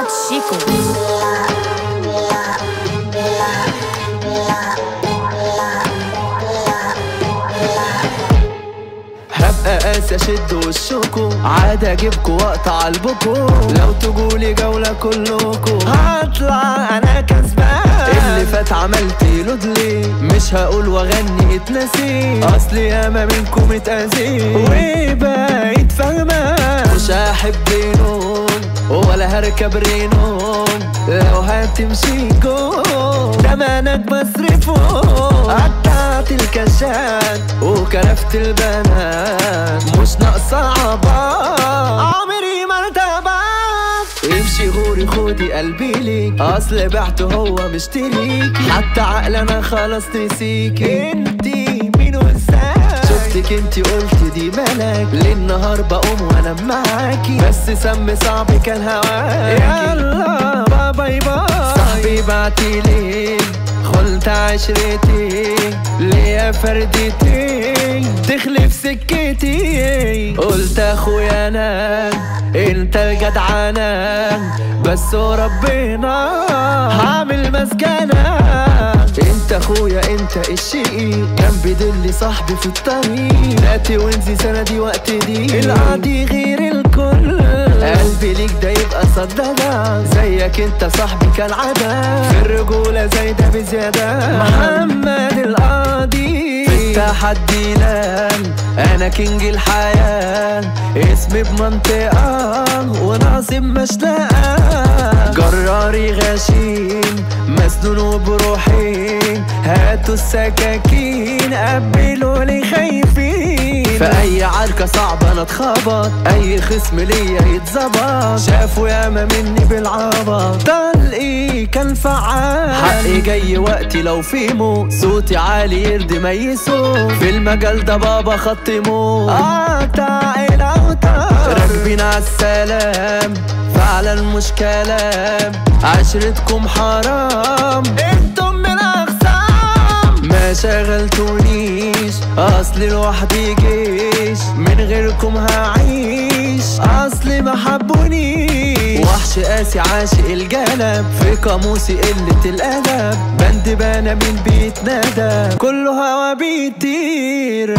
محمد شيكو. هبقى قاسي اشد وشكو، عاد اجيبكو واقطع قلبكو، لو تجولي جولة كلكو هطلع انا كسبان. اللي فات عملتيله دلي، مش هقول واغني اتنسي، اصلي ياما منكم اتأذي وبقيت فاهمة. مش هحب نوم ولا هركب رينوم، لو هتمشي جوم تمنك بصرفه. قطعت الكشات وكرفت البنات، مش ناقصة عبار عمري ما ارتبط. امشي غوري خدي قلبي ليك، اصل بعته هو مشتريكي، حتى عقل انا خلاص نسيكي. انتي مين وازاي؟ شفتك انتي قلت دي ملاك، للنهار بقوم وانا معاكي، بس سم صعب كان هواكي. يلا باي باي صاحبي بعتيلي، خلت عشرتي ليا فردتي تخلف سكتي. قلت اخويا انا انت الجدعانة، بس وربنا هعمل مسكنة. انت اخويا انت الشقي، كان بيدلي صاحبي في الطريق، ناتي وانزي سندي وقت دي القاضي غير الكل. قلبي ليك ده يبقى صدقة، زيك انت صاحبي كالعادة، في الرجولة زي ده بزيادة. محمد القاضي في التحدي لان، انا كينج الحياة، اسمي بمنطقة وناصب مشتاقة. جراري غشيم مسنون وبروحي، هاتوا السكاكين قبلوا لي خايفين. في اي عركة صعبة انا اتخبط، اي خصم ليا يتظبط، شافوا ياما مني بالعبط، طلقي كان فعال. حقي جاي وقتي لو في مو، صوتي عالي يرضي ميسو، في المجال ده بابا خط موت. قطع الاوتار راكبين عالسلام، فعلا مش كلام، عشرتكم حرام انتم من الاخصام. ما شغلتونيش اصلي لوحدي جيش، من غيركم هعيش اصلي ما حبونيش. وحش قاسي عاشق الجلب، في قاموسي قلة الادب، بند بانا مين بيتنادى، كله هوا بيطير.